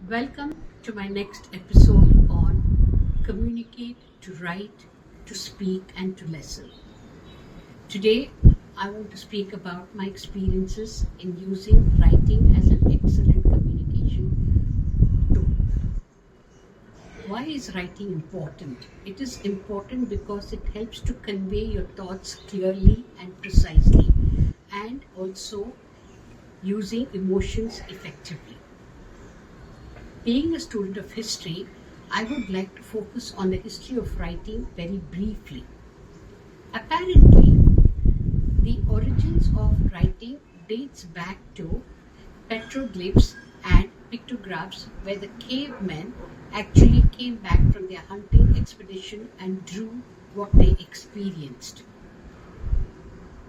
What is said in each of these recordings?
Welcome to my next episode on communicate, to write, to speak, and to listen. Today, I want to speak about my experiences in using writing as an excellent communication tool. Why is writing important? It is important because it helps to convey your thoughts clearly and precisely, and also using emotions effectively. Being a student of history, I would like to focus on the history of writing very briefly. Apparently, the origins of writing dates back to petroglyphs and pictographs where the cavemen actually came back from their hunting expedition and drew what they experienced.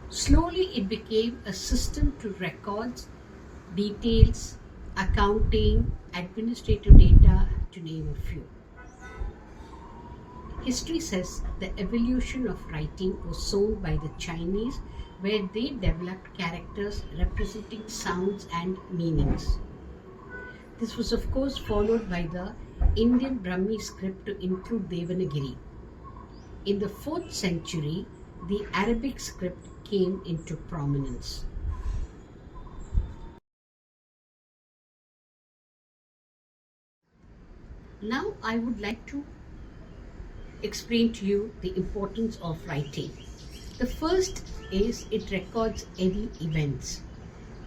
Slowly it became a system to record details, accounting, administrative data, to name a few. History says the evolution of writing was sown by the Chinese, where they developed characters representing sounds and meanings. This was, of course, followed by the Indian Brahmi script to include Devanagari. In the 4th century, the Arabic script came into prominence. Now I would like to explain to you the importance of writing. The first is it records any events.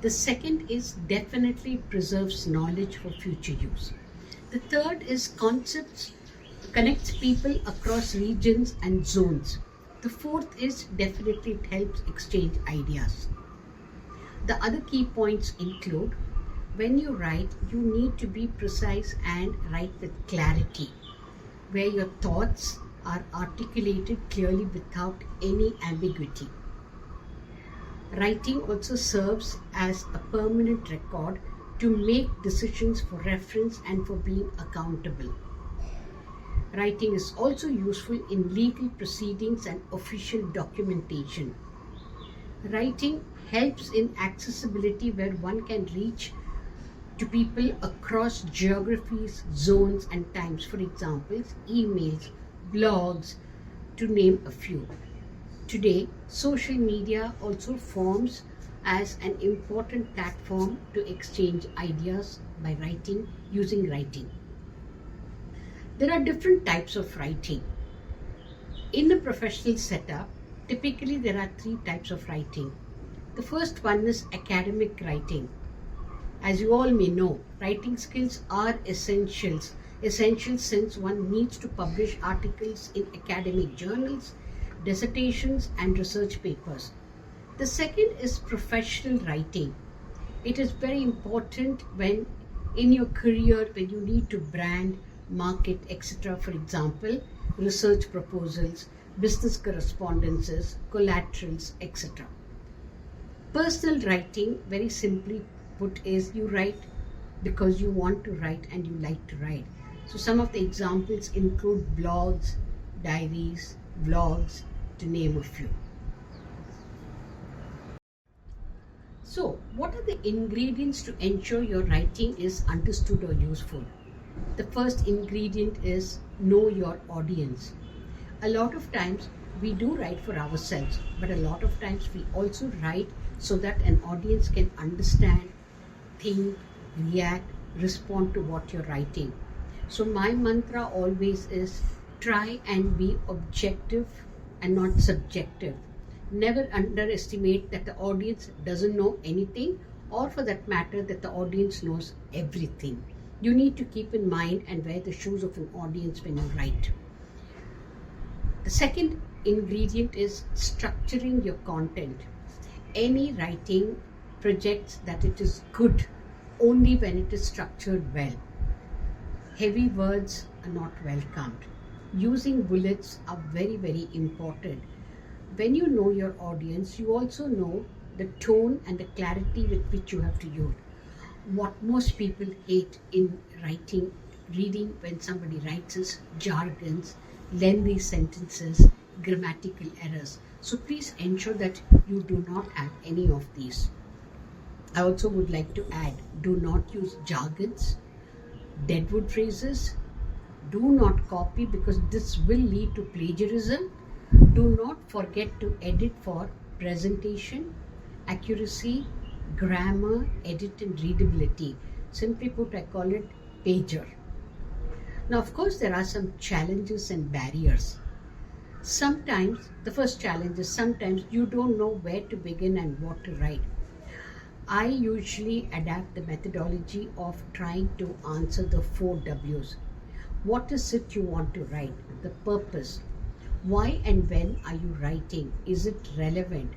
The second is definitely preserves knowledge for future use. The third is concepts connects people across regions and zones. The fourth is definitely it helps exchange ideas. The other key points include when you write, you need to be precise and write with clarity, where your thoughts are articulated clearly without any ambiguity. Writing also serves as a permanent record to make decisions for reference and for being accountable. Writing is also useful in legal proceedings and official documentation. Writing helps in accessibility where one can reach to people across geographies, zones, and times. For example, emails, blogs, to name a few. Today, social media also forms as an important platform to exchange ideas by writing, using writing. There are different types of writing. In a professional setup, typically there are 3 types of writing. The first one is academic writing. As you all may know, writing skills are essential since one needs to publish articles in academic journals, dissertations, and research papers. The second is professional writing. It is very important when in your career when you need to brand, market, etc. For example, research proposals, business correspondences, collaterals, etc. Personal writing, very simply put, is you write because you want to write and you like to write. So some of the examples include blogs, diaries, vlogs, to name a few. So what are the ingredients to ensure your writing is understood or useful? The first ingredient is know your audience. A lot of times we do write for ourselves, but a lot of times we also write so that an audience can understand, think, react, respond to what you're writing. So my mantra always is try and be objective and not subjective. Never underestimate that the audience doesn't know anything, or for that matter that the audience knows everything. You need to keep in mind and wear the shoes of an audience when you write. The second ingredient is structuring your content. Any writing projects that it is good only when it is structured well. Heavy words are not welcomed. Using bullets are very, very important. When you know your audience, you also know the tone and the clarity with which you have to use. What most people hate in writing, reading when somebody writes is jargons, lengthy sentences, grammatical errors. So please ensure that you do not have any of these. I also would like to add, do not use jargons, deadwood phrases. Do not copy because this will lead to plagiarism. Do not forget to edit for presentation, accuracy, grammar, edit and readability. Simply put, I call it pager. Now, of course, there are some challenges and barriers. Sometimes, the first challenge is sometimes you don't know where to begin and what to write. I usually adapt the methodology of trying to answer the 4 W's. What is it you want to write? The purpose. Why and when are you writing? Is it relevant?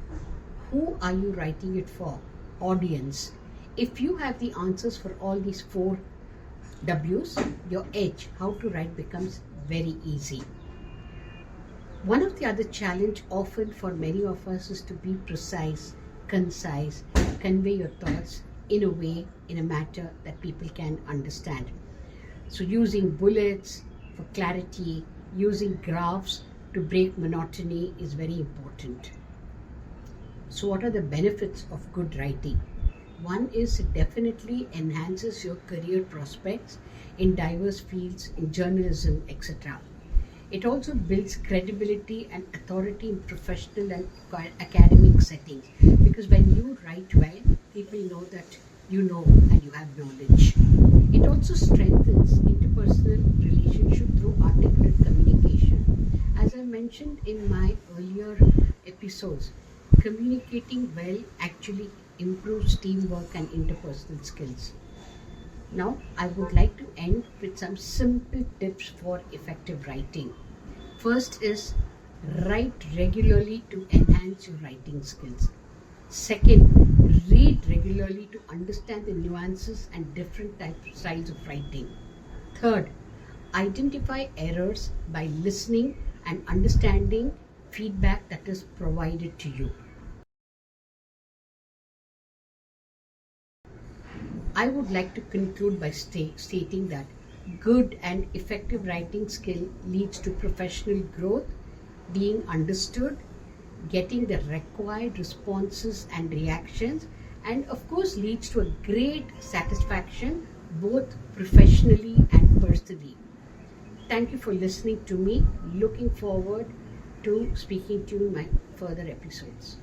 Who are you writing it for? Audience. If you have the answers for all these 4 W's, your edge, how to write, becomes very easy. One of the other challenge often for many of us is to be precise, concise, convey your thoughts in a way, in a matter that people can understand. So using bullets for clarity, using graphs to break monotony is very important. So what are the benefits of good writing? One is it definitely enhances your career prospects in diverse fields, in journalism, etc. It also builds credibility and authority in professional and academic settings, because when you write well, people know that you know and you have knowledge. It also strengthens interpersonal relationship through articulate communication. As I mentioned in my earlier episodes, communicating well actually improves teamwork and interpersonal skills. Now, I would like to end with some simple tips for effective writing. First is write regularly to enhance your writing skills. Second, read regularly to understand the nuances and different styles of writing. Third, identify errors by listening and understanding feedback that is provided to you. I would like to conclude by stating that good and effective writing skill leads to professional growth, being understood, getting the required responses and reactions, and of course leads to a great satisfaction both professionally and personally. Thank you for listening to me. Looking forward to speaking to you in my further episodes.